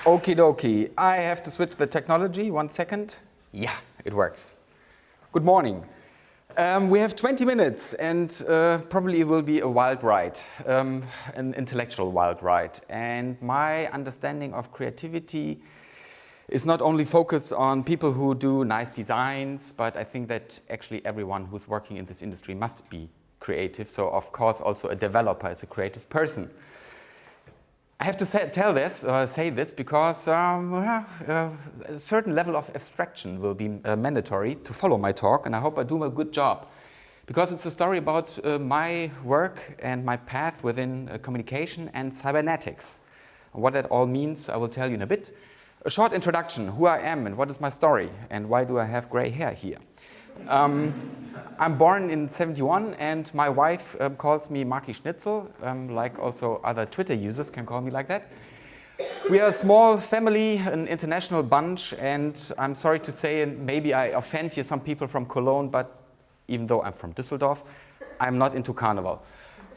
Okie dokie. I have to switch the technology. 1 second. Yeah, it works. Good morning. We have 20 minutes and probably it will be a wild ride, an intellectual wild ride. And my understanding of creativity is not only focused on people who do nice designs, but I think that actually everyone who's working in this industry must be creative. So of course also a developer is a creative person. I have to say this because a certain level of abstraction will be mandatory to follow my talk, and I hope I do a good job. Because it's a story about my work and my path within communication and cybernetics. And what that all means, I will tell you in a bit. A short introduction, who I am and what is my story, and why do I have gray hair here. I'm born in '71, and my wife calls me Maki Schnitzel, like also other Twitter users can call me like that. We are a small family, an international bunch, and I'm sorry to say, and maybe I offend here some people from Cologne, but even though I'm from Düsseldorf, I'm not into carnival.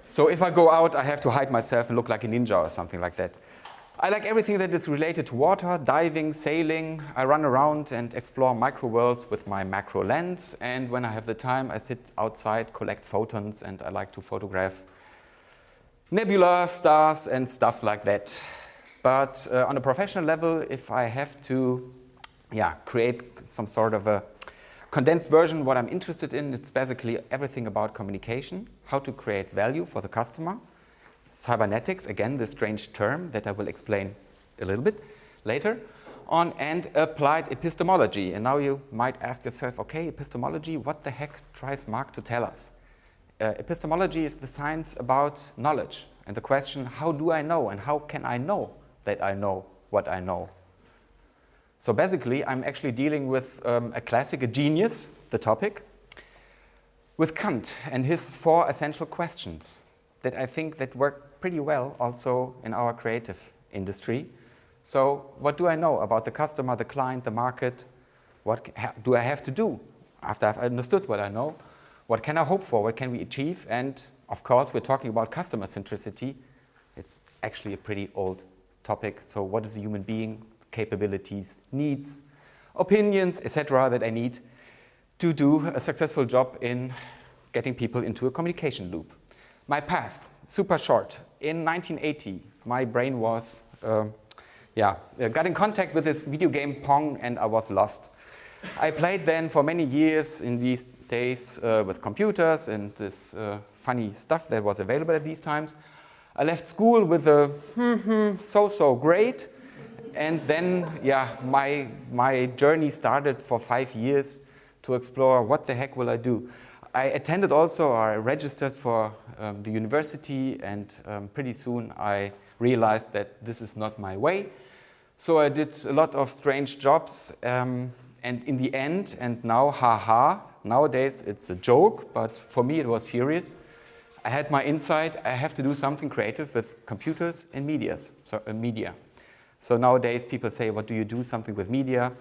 So if I go out, I have to hide myself and look like a ninja or something like that. I like everything that is related to water, diving, sailing. I run around and explore micro worlds with my macro lens. And when I have the time, I sit outside, collect photons, and I like to photograph nebula, stars, and stuff like that. But on a professional level, if I have to create some sort of a condensed version, what I'm interested in, it's basically everything about communication, how to create value for the customer. Cybernetics, again, the strange term that I will explain a little bit later on, and applied epistemology. And now you might ask yourself, okay, epistemology, what the heck tries Mark to tell us? Epistemology is the science about knowledge, and the question, how do I know, and how can I know that I know what I know? So basically, I'm actually dealing with a classic, a genius, the topic, with Kant and his 4 essential questions that I think that work pretty well also in our creative industry. So what do I know about the customer, the client, the market? What do I have to do after I've understood what I know? What can I hope for? What can we achieve? And of course, we're talking about customer centricity. It's actually a pretty old topic. So what is a human being? Capabilities, needs, opinions, etc. that I need to do a successful job in getting people into a communication loop. My path, super short. In 1980, my brain was, got in contact with this video game Pong, and I was lost. I played then for many years in these days with computers and this funny stuff that was available at these times. I left school with a so-so grade, and then my journey started for 5 years to explore what the heck will I do. I attended also, or I registered for the university, and pretty soon I realized that this is not my way. So I did a lot of strange jobs, and in the end, and now, nowadays it's a joke, but for me it was serious. I had my insight, I have to do something creative with computers and media. So nowadays people say, what do you do, something with media?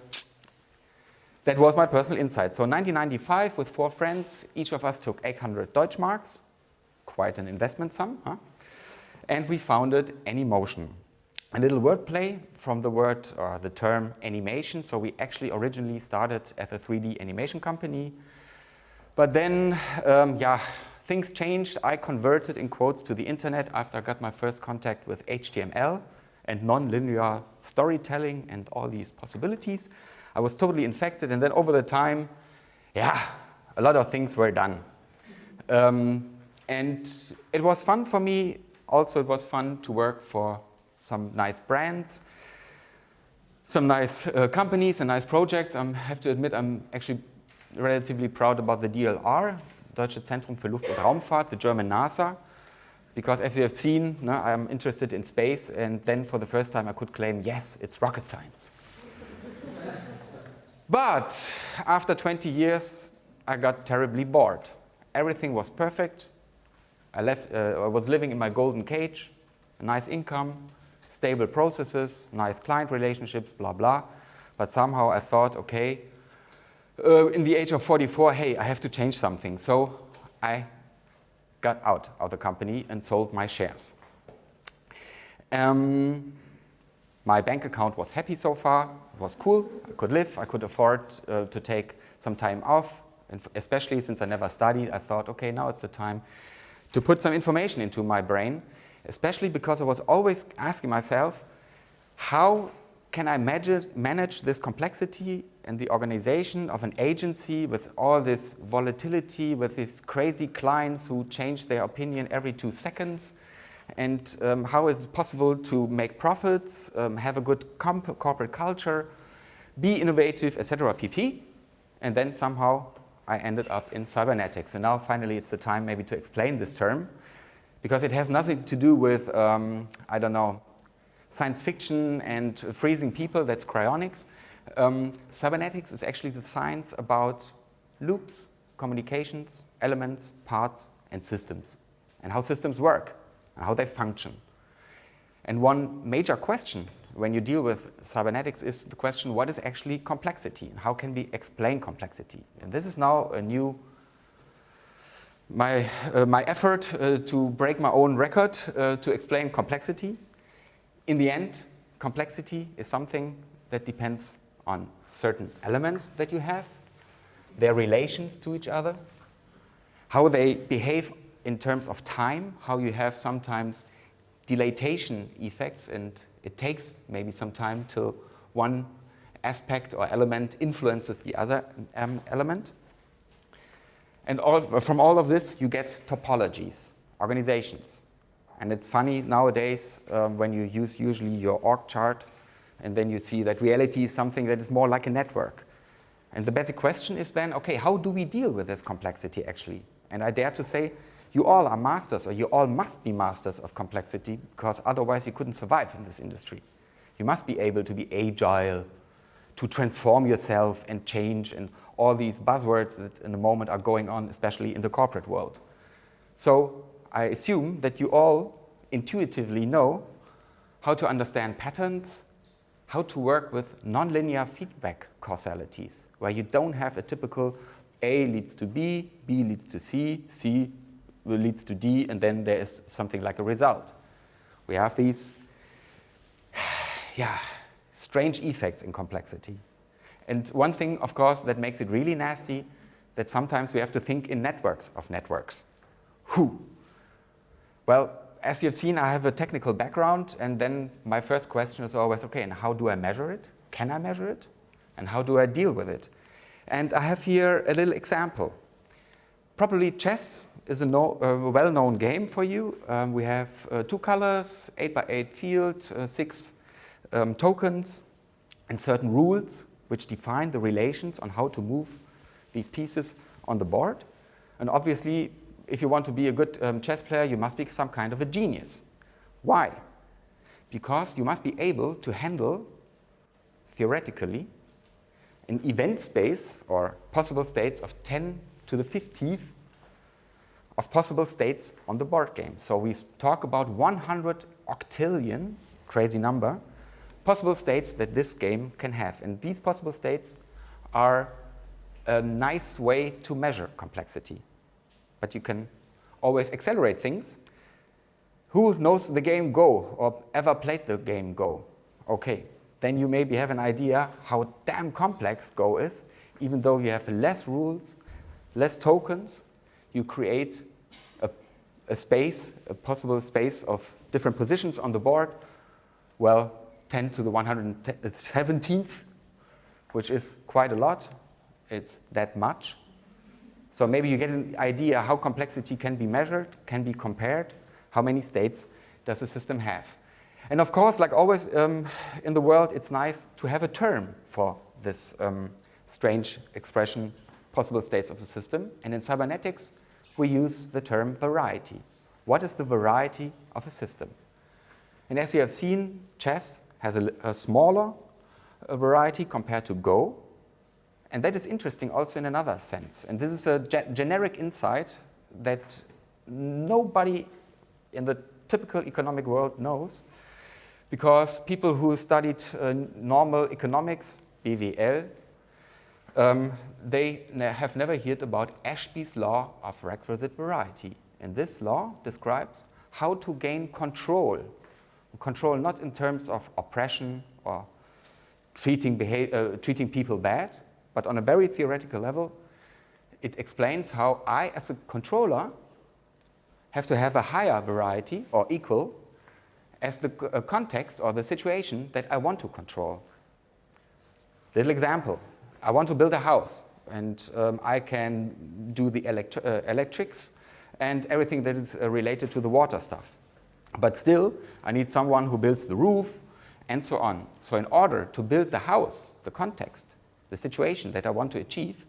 That was my personal insight. So 1995, with 4 friends, each of us took 800 Deutschmarks, quite an investment sum, huh? And we founded Anymotion. A little wordplay from the word or the term animation. So we actually originally started as a 3D animation company. But then, things changed. I converted, in quotes, to the internet after I got my first contact with HTML and non-linear storytelling and all these possibilities. I was totally infected, and then over the time, a lot of things were done. And it was fun for me. Also, it was fun to work for some nice brands, some nice companies and nice projects. I have to admit, I'm actually relatively proud about the DLR, Deutsche Zentrum für Luft- und Raumfahrt, the German NASA, because as you have seen, I'm interested in space, and then for the first time I could claim, yes, it's rocket science. But after 20 years, I got terribly bored. Everything was perfect. I was living in my golden cage, a nice income, stable processes, nice client relationships, blah, blah. But somehow I thought, okay, in the age of 44, hey, I have to change something. So I got out of the company and sold my shares. My bank account was happy so far, it was cool, I could live, I could afford to take some time off, and especially since I never studied, I thought, okay, now it's the time to put some information into my brain, especially because I was always asking myself, how can I manage this complexity and the organization of an agency with all this volatility, with these crazy clients who change their opinion every 2 seconds? And how is it possible to make profits, have a good corporate culture, be innovative, etc. pp. And then somehow I ended up in cybernetics. And now finally it's the time maybe to explain this term, because it has nothing to do with, I don't know, science fiction and freezing people, that's cryonics. Cybernetics is actually the science about loops, communications, elements, parts, and systems, and how systems work, and how they function. And one major question when you deal with cybernetics is the question, what is actually complexity, and how can we explain complexity? And this is now a new, my effort to break my own record to explain complexity. In the end, complexity is something that depends on certain elements that you have, their relations to each other, how they behave in terms of time, how you have sometimes dilatation effects, and it takes maybe some time till one aspect or element influences the other element. And from all of this, you get topologies, organizations. And it's funny nowadays when you use usually your org chart, and then you see that reality is something that is more like a network. And the basic question is then, okay, how do we deal with this complexity actually? And I dare to say, you all are masters, or you all must be masters of complexity, because otherwise you couldn't survive in this industry. You must be able to be agile, to transform yourself and change, and all these buzzwords that in the moment are going on, especially in the corporate world. So I assume that you all intuitively know how to understand patterns, how to work with nonlinear feedback causalities, where you don't have a typical A leads to B leads to C leads to D, and then there is something like a result. We have these strange effects in complexity. And one thing, of course, that makes it really nasty, that sometimes we have to think in networks of networks. Well, as you've seen, I have a technical background, and then my first question is always, okay, and how do I measure it? Can I measure it? And how do I deal with it? And I have here a little example. Probably chess is a well-known game for you. We have 2 colors, 8x8 field, 6 tokens, and certain rules which define the relations on how to move these pieces on the board. And obviously, if you want to be a good chess player, you must be some kind of a genius. Why? Because you must be able to handle, theoretically, an event space or possible states of 10 to the 15th of possible states on the board game. So we talk about 100 octillion, crazy number, possible states that this game can have. And these possible states are a nice way to measure complexity. But you can always accelerate things. Who knows the game Go or ever played the game Go? Okay, then you maybe have an idea how damn complex Go is. Even though you have less rules, less tokens, you create a space, a possible space of different positions on the board. Well, 10 to the 117th, which is quite a lot. It's that much. So maybe you get an idea how complexity can be measured, can be compared. How many states does the system have? And of course, like always in the world, it's nice to have a term for this strange expression, possible states of the system. And in cybernetics, we use the term variety. What is the variety of a system? And as you have seen, chess has a smaller variety compared to Go. And that is interesting also in another sense. And this is a generic insight that nobody in the typical economic world knows, because people who studied normal economics, BWL, they have never heard about Ashby's law of requisite variety. And this law describes how to gain control Control not in terms of oppression or treating people bad, but on a very theoretical level, it explains how I, as a controller, have to have a higher variety or equal as the context or the situation that I want to control. Little example, I want to build a house, and I can do the electrics and everything that is related to the water stuff. But still, I need someone who builds the roof and so on. So in order to build the house, the context, the situation that I want to achieve,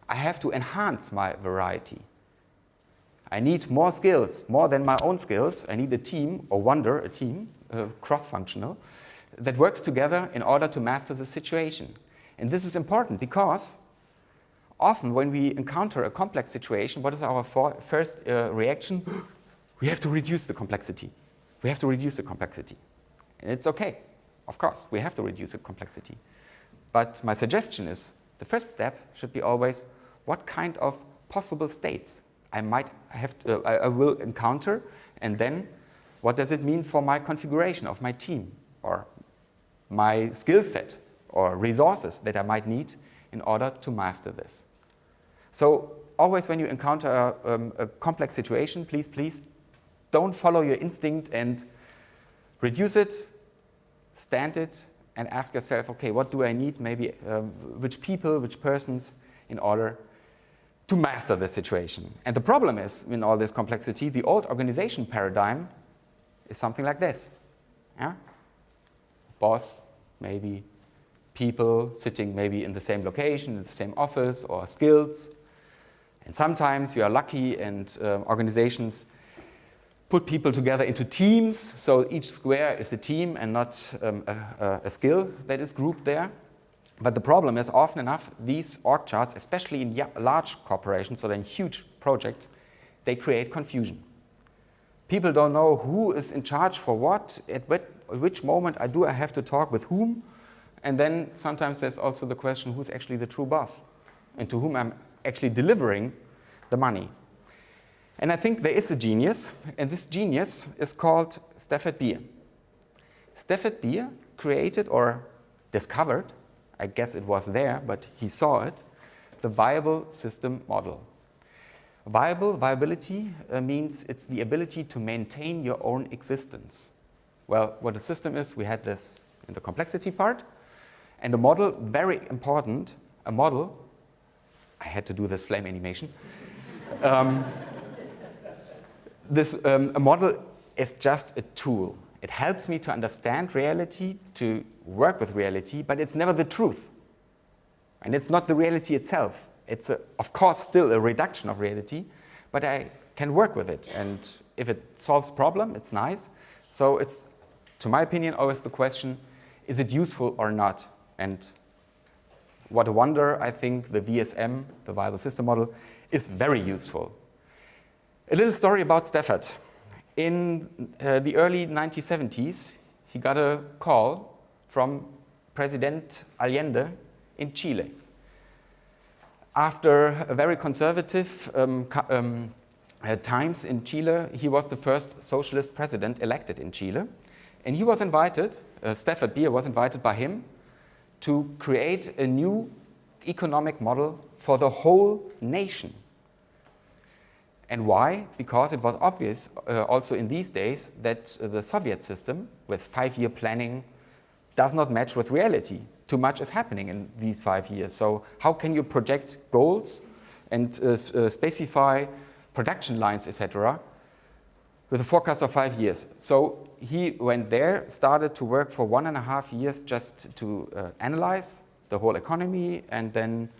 I have to enhance my variety. I need more skills, more than my own skills. I need a team, or a team, cross-functional, that works together in order to master the situation. And this is important because often when we encounter a complex situation, what is our first reaction? We have to reduce the complexity. We have to reduce the complexity. And it's okay. Of course, we have to reduce the complexity. But my suggestion is the first step should be always what kind of possible states I will encounter, and then what does it mean for my configuration of my team or my skill set or resources that I might need in order to master this. So always when you encounter a complex situation, please don't follow your instinct and reduce it, stand it, and ask yourself, okay, what do I need, maybe which people, which persons, in order to master this situation. And the problem is, in all this complexity, the old organization paradigm is something like this. Yeah? Boss, maybe people sitting maybe in the same location, in the same office, or skills. And sometimes you are lucky and organizations put people together into teams, so each square is a team and not a skill that is grouped there. But the problem is often enough, these org charts, especially in large corporations, so in huge projects, they create confusion. People don't know who is in charge for what, at which moment I have to talk with whom, and then sometimes there's also the question who's actually the true boss and to whom I'm actually delivering the money. And I think there is a genius, and this genius is called Stafford Beer. Stafford Beer created or discovered, I guess it was there, but he saw it, the viable system model. Viability means it's the ability to maintain your own existence. Well, what a system is, we had this in the complexity part, and a model, very important, a model, I had to do this flame animation, a model is just a tool. It helps me to understand reality, to work with reality, but it's never the truth. And it's not the reality itself. It's, of course, still a reduction of reality, but I can work with it. And if it solves problem, it's nice. So it's, to my opinion, always the question, is it useful or not? And what a wonder, I think the VSM, the viable system model, is very useful. A little story about Stafford. In the early 1970s, he got a call from President Allende in Chile. After a very conservative times in Chile, he was the first socialist president elected in Chile. And he was invited, Stafford Beer was invited by him to create a new economic model for the whole nation. And why? Because it was obvious also in these days that the Soviet system with 5-year planning does not match with reality. Too much is happening in these 5 years. So how can you project goals and specify production lines, etc., with a forecast of 5 years? So he went there, started to work for 1.5 years just to analyze the whole economy, and then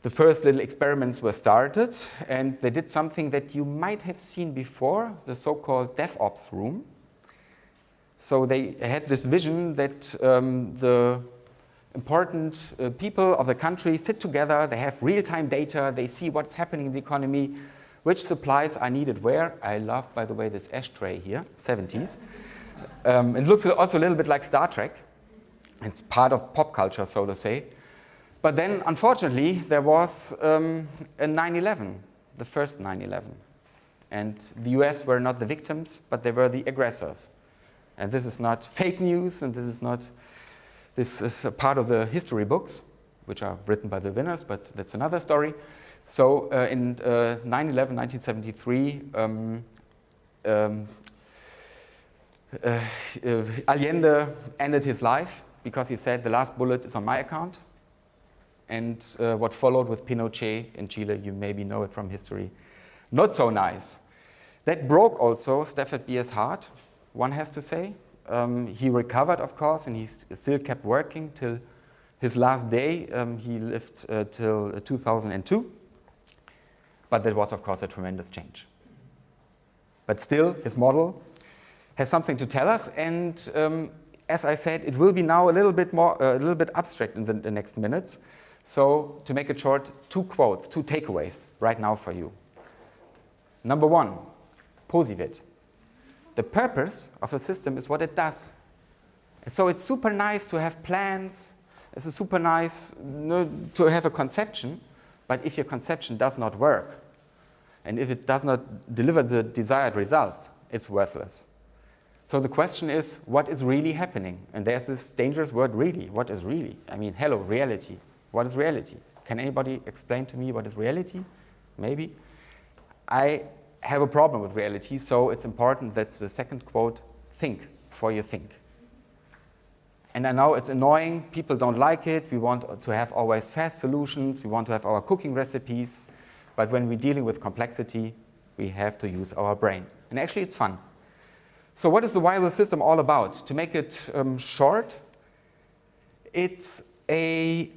the first little experiments were started, and they did something that you might have seen before, the so-called DevOps room. So they had this vision that the important people of the country sit together, they have real-time data, they see what's happening in the economy, which supplies are needed where. I love, by the way, this ashtray here, 70s. It looks also a little bit like Star Trek. It's part of pop culture, so to say. But then, unfortunately, there was a 9/11, the first 9/11. And the US were not the victims, but they were the aggressors. And this is not fake news, and this is a part of the history books, which are written by the winners, but that's another story. So in 9/11, 1973, Allende ended his life because he said the last bullet is on my account. And what followed with Pinochet in Chile, you maybe know it from history. Not so nice. That broke also Stafford Beer's heart, one has to say. He recovered, of course, and he still kept working till his last day. He lived till 2002. But that was, of course, a tremendous change. But still, his model has something to tell us. And as I said, it will be now a little bit abstract in the next minutes. So to make it short, 2 quotes, 2 takeaways right now for you. Number 1, POSIWID. The purpose of a system is what it does. And so it's super nice to have plans. It's super nice to have a conception. But if your conception does not work, and if it does not deliver the desired results, it's worthless. So the question is, what is really happening? And there's this dangerous word, really. What is really? I mean, hello, reality. What is reality? Can anybody explain to me what is reality? Maybe. I have a problem with reality, so it's important that the second quote, think before you think. And I know it's annoying, people don't like it, we want to have always fast solutions, we want to have our cooking recipes, but when we're dealing with complexity, we have to use our brain. And actually it's fun. So what is the viable system all about? To make it short, it's a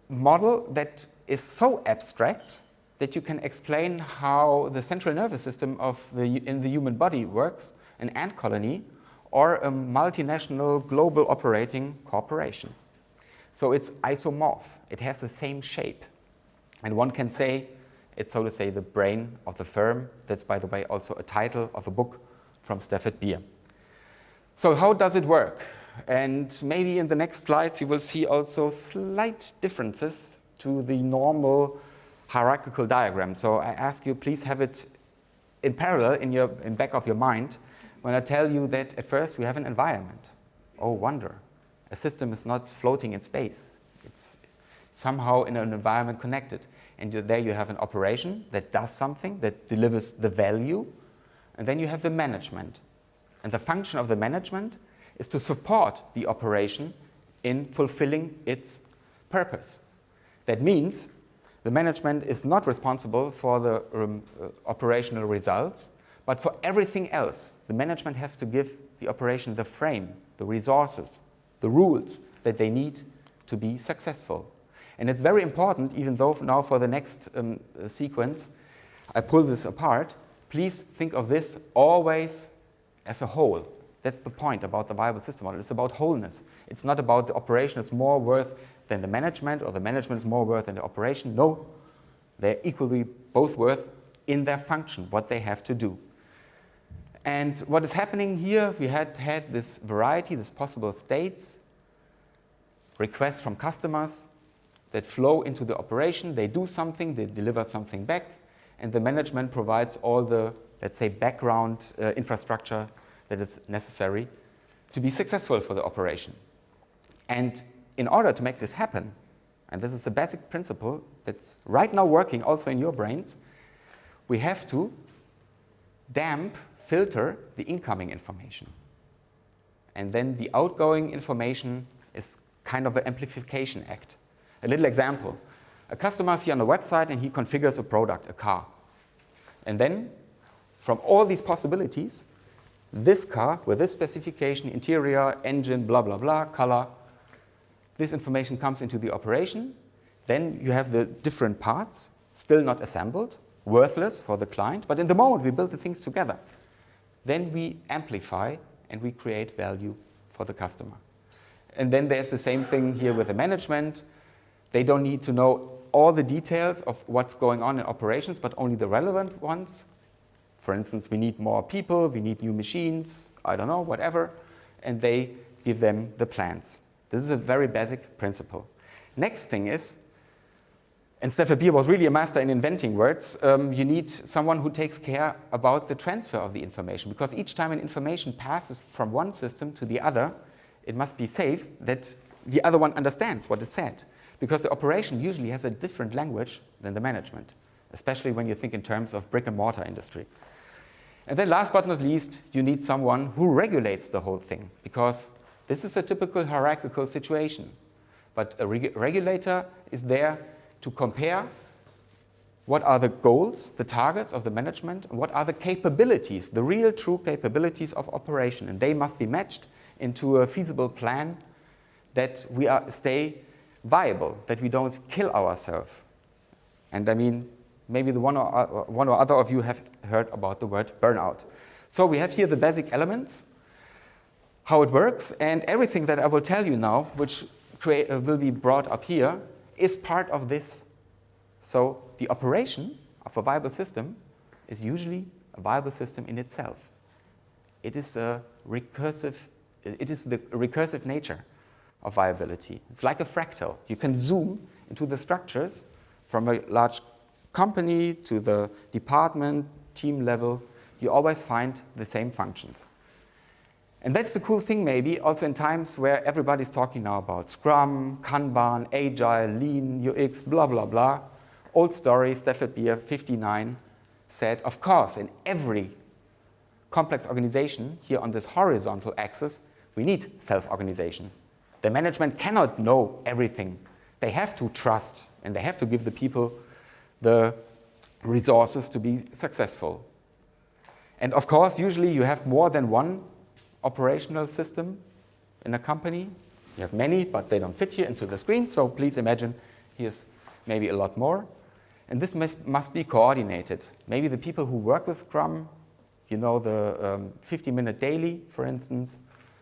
model that is so abstract that you can explain how the central nervous system in the human body works, an ant colony, or a multinational global operating corporation. So it's isomorph. It has the same shape. And one can say it's, so to say, the brain of the firm. That's, by the way, also a title of a book from Stafford Beer. So how does it work? And maybe in the next slides you will see also slight differences to the normal hierarchical diagram. So I ask you, please have it in parallel in back of your mind when I tell you that at first we have an environment. Oh, wonder. A system is not floating in space. It's somehow in an environment connected. And there you have an operation that does something, that delivers the value. And then you have the management. And the function of the management is to support the operation in fulfilling its purpose. That means the management is not responsible for the operational results, but for everything else. The management has to give the operation the frame, the resources, the rules that they need to be successful. And it's very important, even though now for the next sequence, I pull this apart, please think of this always as a whole. That's the point about the viable system model. It's about wholeness. It's not about the operation is more worth than the management, or the management is more worth than the operation. No, they're equally both worth in their function, what they have to do. And what is happening here, we had this variety, these possible states, requests from customers that flow into the operation. They do something, they deliver something back, and the management provides all the, let's say, background infrastructure that is necessary to be successful for the operation. And in order to make this happen, and this is a basic principle that's right now working also in your brains, we have to filter the incoming information. And then the outgoing information is kind of an amplification act. A little example. A customer is here on the website and he configures a product, a car. And then from all these possibilities, this car with this specification, interior, engine, blah, blah, blah, color, this information comes into the operation. Then you have the different parts, still not assembled, worthless for the client. But in the moment we build the things together, then we amplify and we create value for the customer. And then there's the same thing here with the management. They don't need to know all the details of what's going on in operations, but only the relevant ones. For instance, we need more people, we need new machines, I don't know, whatever, and they give them the plans. This is a very basic principle. Next thing is, And Stefan Beer was really a master in inventing words. You need someone who takes care about the transfer of the information, because each time an information passes from one system to the other, it must be safe that the other one understands what is said, because the operation usually has a different language than the management, especially when you think in terms of brick and mortar industry. And then last but not least, you need someone who regulates the whole thing, because this is a typical hierarchical situation. But a regulator is there to compare what are the goals, the targets of the management, and what are the capabilities, the real true capabilities of operation. And they must be matched into a feasible plan that we stay viable, that we don't kill ourselves. And I mean, maybe the one or other of you have heard about the word burnout. So we have here the basic elements, how it works, and everything that I will tell you now, which will be brought up here, is part of this. So the operation of a viable system is usually a viable system in itself. It is the recursive nature of viability. It's like a fractal. You can zoom into the structures from a large company to the department, team level. You always find the same functions. And that's the cool thing, maybe, also in times where everybody's talking now about Scrum, Kanban, Agile, Lean, UX, blah, blah, blah. Old story, Stefan Beer, 59, said, of course, in every complex organization, here on this horizontal axis, we need self-organization. The management cannot know everything. They have to trust, and they have to give the people the resources to be successful. And of course, usually you have more than one operational system in a company. You have many, but they don't fit here into the screen, so please imagine here's maybe a lot more. And this must be coordinated. Maybe the people who work with Scrum, you know, the 50-minute daily, for instance,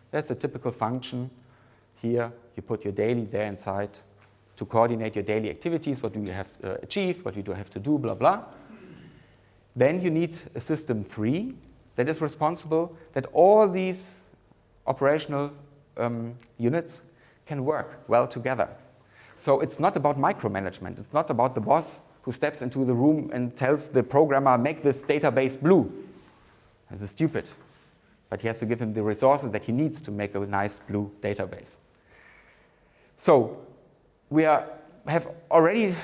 that's a typical function. Here, you put your daily there inside to coordinate your daily activities, what do you have to achieve, what you do have to do, blah, blah. Then you need a system 3 that is responsible that all these operational units can work well together. So it's not about micromanagement. It's not about the boss who steps into the room and tells the programmer, make this database blue. This is stupid. But he has to give him the resources that he needs to make a nice blue database. So we have already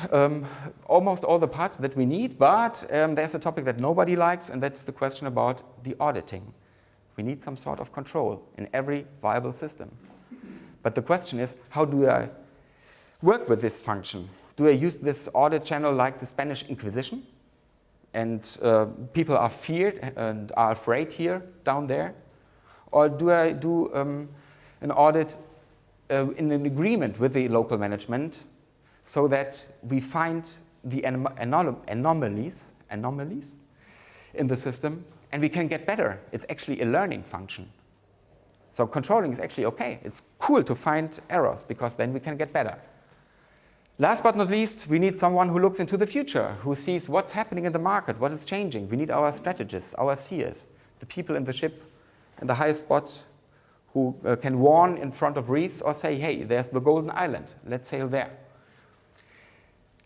almost all the parts that we need, but there's a topic that nobody likes, and that's the question about the auditing. We need some sort of control in every viable system. But the question is, how do I work with this function? Do I use this audit channel like the Spanish Inquisition? And people are feared and are afraid here, down there? Or do I do an audit in an agreement with the local management so that we find the anomalies in the system and we can get better? It's actually a learning function. So controlling is actually okay. It's cool to find errors because then we can get better. Last but not least, we need someone who looks into the future, who sees what's happening in the market, what is changing. We need our strategists, our seers, the people in the ship in the highest spots who can warn in front of reefs or say, hey, there's the golden island, let's sail there.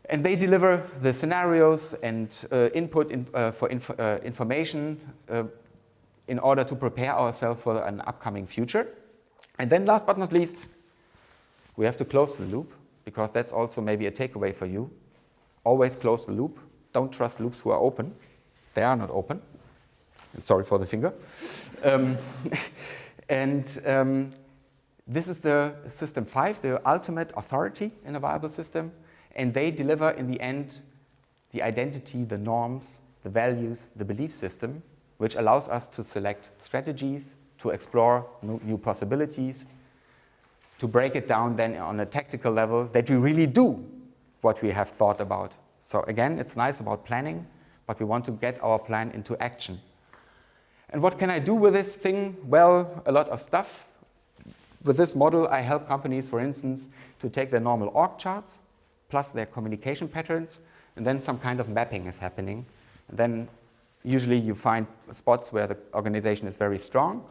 And they deliver the scenarios and input for information in order to prepare ourselves for an upcoming future. And then last but not least, we have to close the loop, because that's also maybe a takeaway for you. Always close the loop. Don't trust loops who are open. They are not open. And sorry for the finger. This is the system 5, the ultimate authority in a viable system. And they deliver, in the end, the identity, the norms, the values, the belief system, which allows us to select strategies, to explore new possibilities, to break it down then on a tactical level, that we really do what we have thought about. So again, it's nice about planning, but we want to get our plan into action. And what can I do with this thing? Well, a lot of stuff. With this model, I help companies, for instance, to take their normal org charts, plus their communication patterns, and then some kind of mapping is happening. And then usually you find spots where the organization is very strong,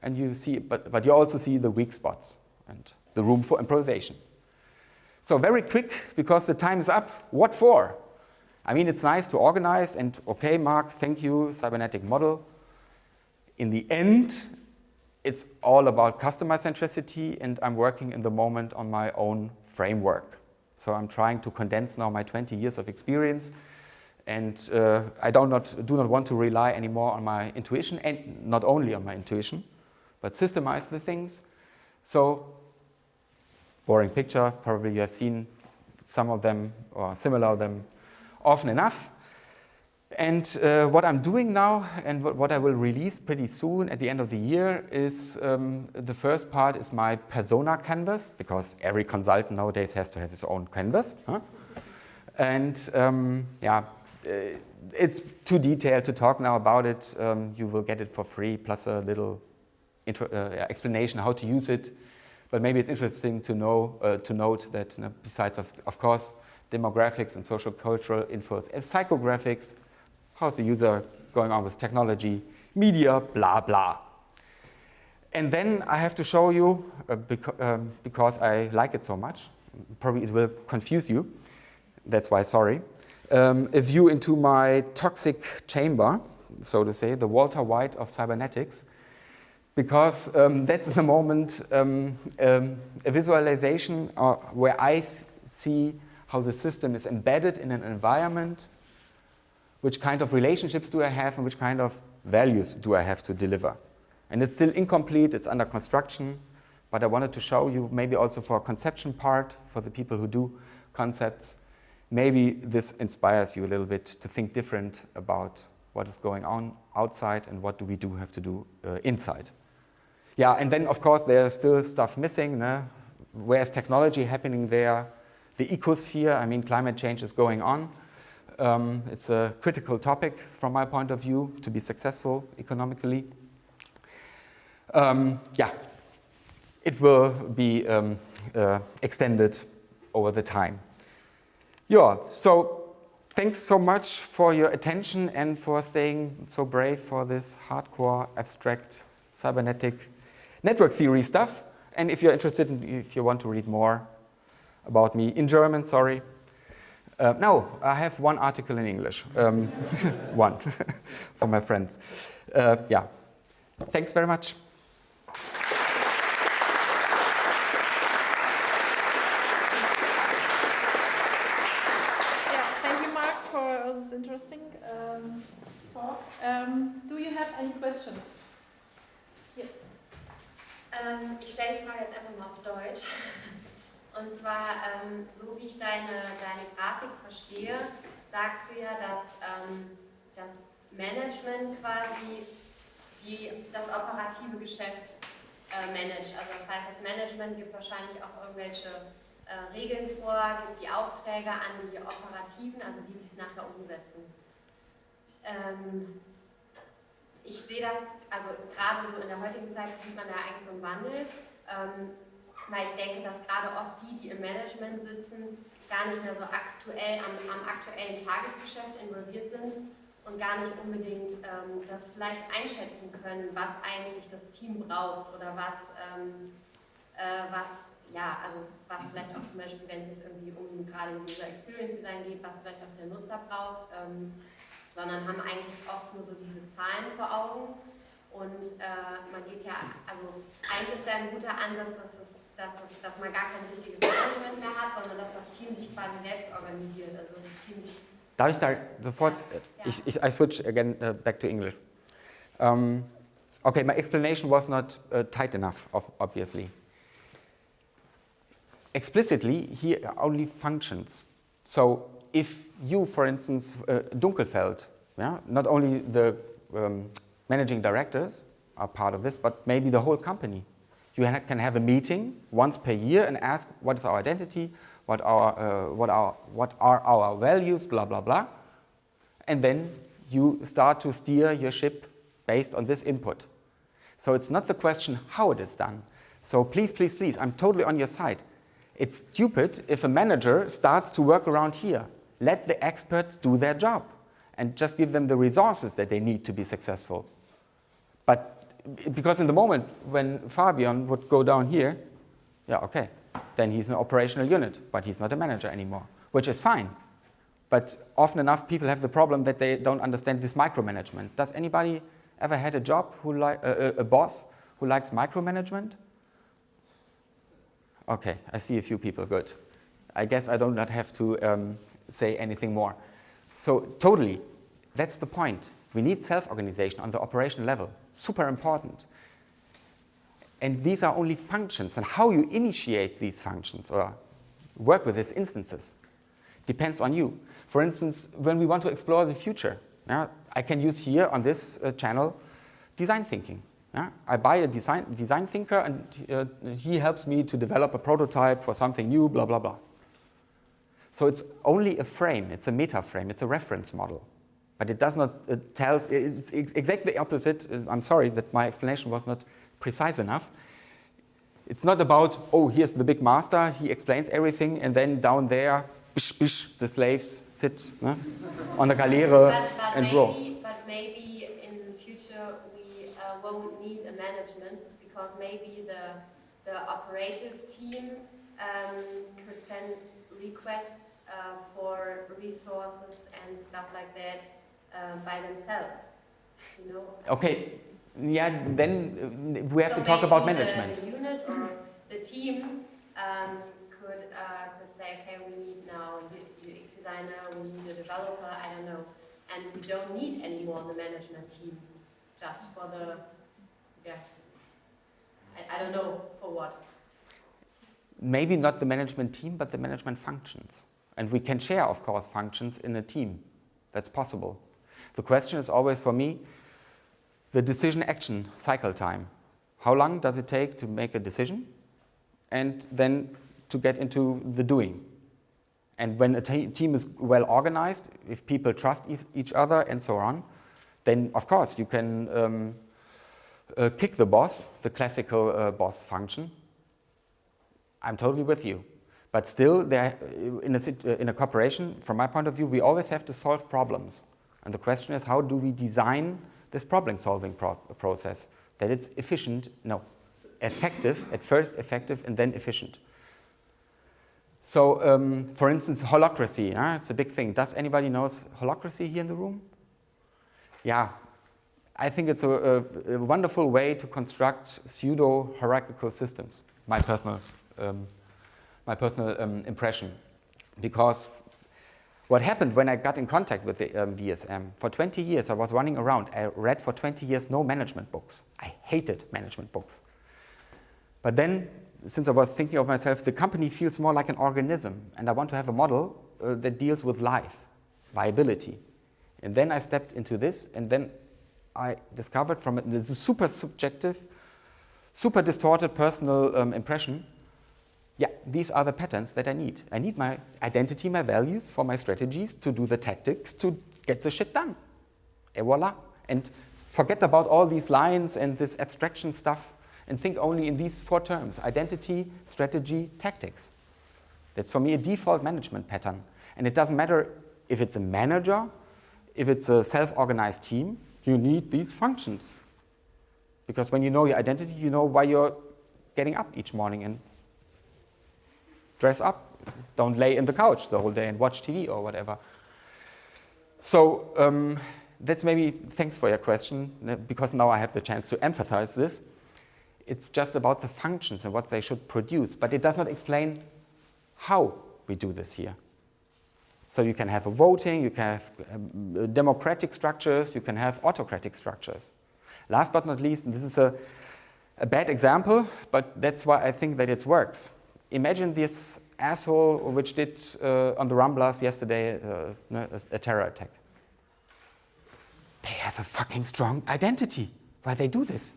and you see, but you also see the weak spots and the room for improvisation. So very quick, because the time is up, what for? I mean, it's nice to organize and, okay, Mark, thank you, cybernetic model. In the end, it's all about customer centricity, and I'm working in the moment on my own framework. So I'm trying to condense now my 20 years of experience, and I do not want to rely anymore on my intuition, and not only on my intuition, but systemize the things. So, boring picture, probably you have seen some of them or similar of them often enough. And what I'm doing now, and what I will release pretty soon at the end of the year, is the first part is my persona canvas, because every consultant nowadays has to have his own canvas. Huh? And yeah, it's too detailed to talk now about it. You will get it for free, plus a little explanation how to use it. But maybe it's interesting to know to note that besides of course demographics and social cultural infos, psychographics, how's the user going on with technology, media, blah blah. And then I have to show you because I like it so much. Probably it will confuse you. That's why sorry. A view into my toxic chamber, so to say, the Walter White of cybernetics. Because that's the moment a visualization where I see how the system is embedded in an environment, which kind of relationships do I have, and which kind of values do I have to deliver. And it's still incomplete, it's under construction, but I wanted to show you, maybe also for a conception part, for the people who do concepts, maybe this inspires you a little bit to think different about what is going on outside and what do we have to do inside. Yeah, and then of course there's still stuff missing. Where's technology happening there? The ecosphere, I mean, climate change is going on. It's a critical topic from my point of view to be successful economically. Yeah, it will be extended over the time. Yeah, so thanks so much for your attention and for staying so brave for this hardcore, abstract, cybernetic network theory stuff. And if you're interested, if you want to read more about me in German, sorry. No, I have one article in English. One for my friends. Yeah, thanks very much. Yeah, thank you, Mark, for this interesting talk. Do you have any questions? Yes. Ich stelle die Frage jetzt einfach mal auf Deutsch. Und zwar, so wie ich deine Grafik verstehe, sagst du ja, dass das Management quasi das operative Geschäft managt. Also das heißt, das Management gibt wahrscheinlich auch irgendwelche Regeln vor, gibt die Aufträge an die Operativen, also die es nachher umsetzen. Ich sehe das, also gerade so in der heutigen Zeit sieht man da eigentlich so einen Wandel. Weil ich denke, dass gerade oft die im Management sitzen, gar nicht mehr so aktuell am aktuellen Tagesgeschäft involviert sind und gar nicht unbedingt das vielleicht einschätzen können, was eigentlich das Team braucht oder was vielleicht auch zum Beispiel, wenn es jetzt irgendwie um gerade User Experience Design geht, was vielleicht auch der Nutzer braucht, sondern haben eigentlich oft nur so diese Zahlen vor Augen. Und man geht ja, also eigentlich ist ja ein guter Ansatz, dass man gar kein richtiges Management mehr hat, sondern dass das Team sich quasi selbst organisiert. Also das Team sich Darf ich da sofort, I switch again back to English. Okay, my explanation was not tight enough, obviously. Explicitly, here only functions. So if you, for instance, Dunkelfeld, yeah, not only the managing directors are part of this, but maybe the whole company. You can have a meeting once per year and ask what is our identity, what are our values, blah blah blah, and then you start to steer your ship based on this input. So it's not the question how it is done. So please, please, please, I'm totally on your side. It's stupid if a manager starts to work around here. Let the experts do their job and just give them the resources that they need to be successful. But because in the moment when Fabian would go down here, yeah, okay, then he's an operational unit, but he's not a manager anymore, which is fine. But often enough, people have the problem that they don't understand this micromanagement. Does anybody ever had a job a boss who likes micromanagement? Okay, I see a few people, good. I guess I do not have to say anything more. So totally, that's the point. We need self-organization on the operational level, super important. And these are only functions, and how you initiate these functions or work with these instances depends on you. For instance, when we want to explore the future, I can use here on this channel design thinking. I buy a design thinker, and he helps me to develop a prototype for something new, blah, blah, blah. So it's only a frame, it's a meta frame, it's a reference model. But it does not tell, it's exactly the opposite. I'm sorry that my explanation was not precise enough. It's not about, oh, here's the big master, he explains everything, and then down there, bish, bish, the slaves sit on the galere and grow. But maybe in the future we won't need a management, because maybe the operative team could send requests for resources and stuff like that by themselves. You know? Okay, yeah, then we have to talk about management. The unit or the team could say, okay, we need now a UX designer, we need a developer, I don't know, and we don't need anymore the management team, just for the, I don't know for what. Maybe not the management team, but the management functions. And we can share, of course, functions in a team. That's possible. The question is always, for me, the decision-action cycle time. How long does it take to make a decision and then to get into the doing? And when a team is well organized, if people trust each other and so on, then, of course, you can kick the boss, the classical boss function. I'm totally with you. But still, in a corporation, from my point of view, we always have to solve problems. And the question is, how do we design this problem-solving process? That it's efficient, no, effective, at first effective and then efficient. So, for instance, holacracy, it's a big thing. Does anybody know holacracy here in the room? Yeah, I think it's a wonderful way to construct pseudo-hierarchical systems, my personal impression. Because what happened when I got in contact with the VSM, for 20 years I was running around. I read for 20 years no management books. I hated management books. But then, since I was thinking of myself, the company feels more like an organism, and I want to have a model that deals with life, viability. And then I stepped into this, and then I discovered from it, this is super subjective, super distorted personal impression. Yeah, these are the patterns that I need. I need my identity, my values for my strategies to do the tactics to get the shit done. Et voila. And forget about all these lines and this abstraction stuff and think only in these 4 terms: identity, strategy, tactics. That's for me a default management pattern. And it doesn't matter if it's a manager, if it's a self-organized team, you need these functions. Because when you know your identity, you know why you're getting up each morning and dress up. Don't lay in the couch the whole day and watch TV or whatever. So that's maybe, thanks for your question, because now I have the chance to emphasize this. It's just about the functions and what they should produce, but it does not explain how we do this here. So you can have a voting, you can have democratic structures, you can have autocratic structures. Last but not least, and this is a bad example, but that's why I think that it works. Imagine this asshole which did on the Rumblers yesterday a terror attack. They have a fucking strong identity why they do this.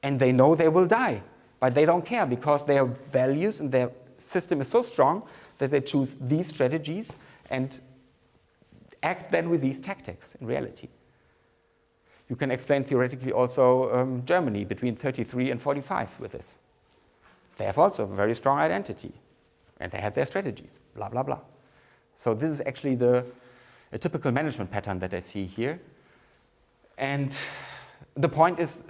And they know they will die, but they don't care because their values and their system is so strong that they choose these strategies and act then with these tactics in reality. You can explain theoretically also Germany between 33 and 45 with this. They have also a very strong identity, and they had their strategies, blah, blah, blah. So this is actually a typical management pattern that I see here. And the point is,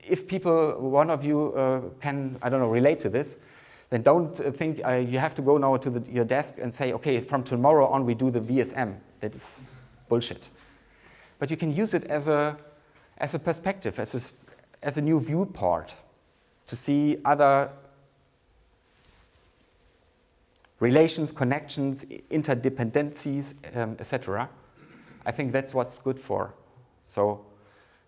if people, one of you can, I don't know, relate to this, then don't think you have to go now to your desk and say, okay, from tomorrow on we do the VSM. That is bullshit. But you can use it as a perspective, as a new viewport to see other relations, connections, interdependencies, etc. I think that's what's good for. So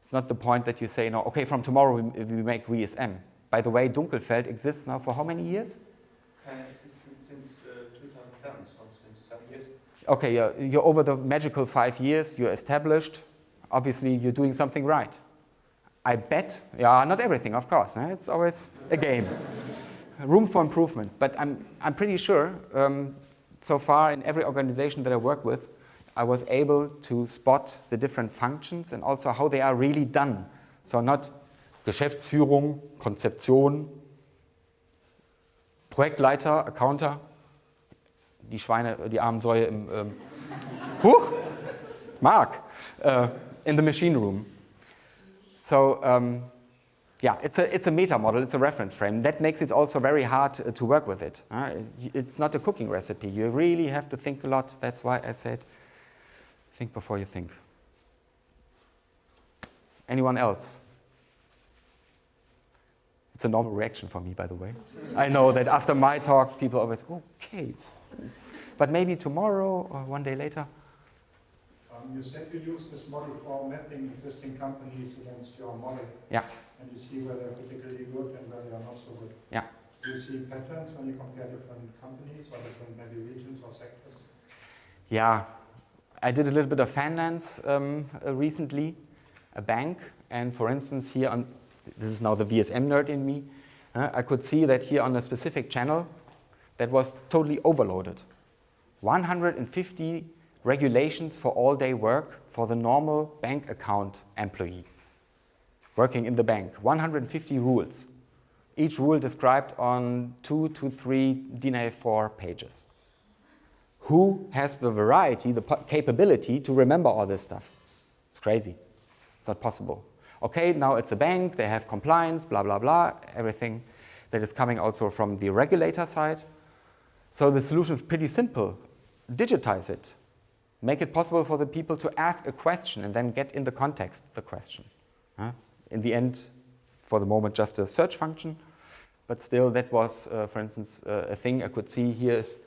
it's not the point that you say, no, okay, from tomorrow we make VSM. By the way, Dunkelfeld exists now for how many years? Since 2010, so since 7 years. Okay, you're over the magical 5 years, you're established. Obviously, you're doing something right. I bet, yeah, not everything, of course. It's always a game. Room for improvement. But I'm pretty sure, so far in every organization that I work with, I was able to spot the different functions and also how they are really done. So not Geschäftsführung, Konzeption, Projektleiter, Accounter, die Schweine, die armen Säue im Mark, in the machine room. So yeah, it's a meta model, it's a reference frame. That makes it also very hard to work with it. It's not a cooking recipe. You really have to think a lot. That's why I said, think before you think. Anyone else? It's a normal reaction for me, by the way. I know that after my talks, people always, okay. But maybe tomorrow or one day later. You said you use this model for mapping existing companies against your model. Yeah. And you see where they're particularly good and where they are not so good. Yeah. Do you see patterns when you compare different companies or different maybe regions or sectors? Yeah. I did a little bit of finance recently, a bank. And for instance, here on, this is now the VSM nerd in me, I could see that here on a specific channel that was totally overloaded. 150 regulations for all-day work for the normal bank account employee working in the bank. 150 rules. Each rule described on 2 to 3 DIN A4 pages. Who has the variety, the capability to remember all this stuff? It's crazy. It's not possible. Okay, now it's a bank, they have compliance, blah, blah, blah, everything that is coming also from the regulator side. So the solution is pretty simple. Digitize it. Make it possible for the people to ask a question and then get in the context the question. In the end, for the moment, just a search function. But still, that was, for instance, a thing I could see here is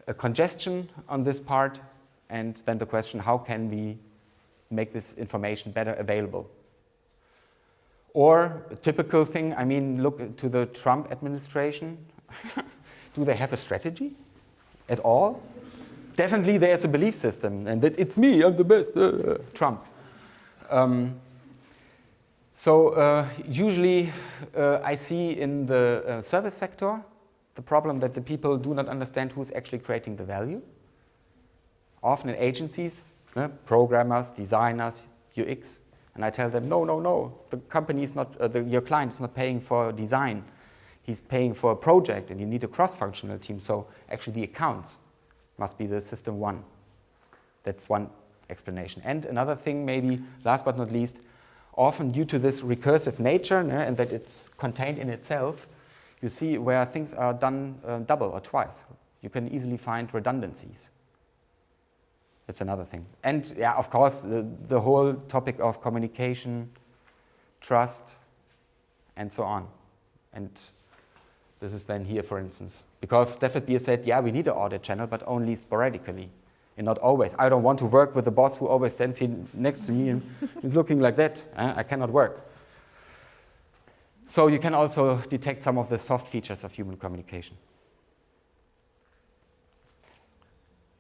a congestion on this part. And then the question, how can we make this information better available? Or a typical thing, I mean, look to the Trump administration. Do they have a strategy at all? Definitely there's a belief system, and that it's me, I'm the best, Trump. Usually I see in the service sector the problem that the people do not understand who's actually creating the value. Often in agencies, programmers, designers, UX, and I tell them, no, the company is not, your client is not paying for design. He's paying for a project, and you need a cross-functional team, so actually the accounts must be the system one. That's one explanation. And another thing, maybe last but not least, often due to this recursive nature and that it's contained in itself, you see where things are done double or twice. You can easily find redundancies. That's another thing. And yeah, of course, the whole topic of communication, trust, and so on. And this is then here, for instance. Because Stafford Beer said, yeah, we need an audit channel, but only sporadically, and not always. I don't want to work with a boss who always stands here next to me and is looking like that. I cannot work. So you can also detect some of the soft features of human communication.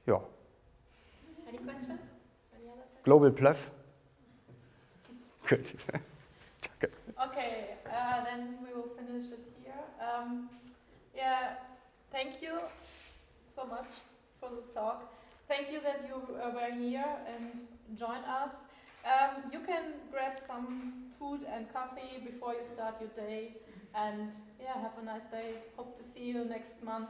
Yeah. Any questions? Any other questions? Global bluff. Good. Okay, then we will finish it here. Yeah, thank you so much for this talk. Thank you that you were here and joined us. You can grab some food and coffee before you start your day. And yeah, have a nice day. Hope to see you next month.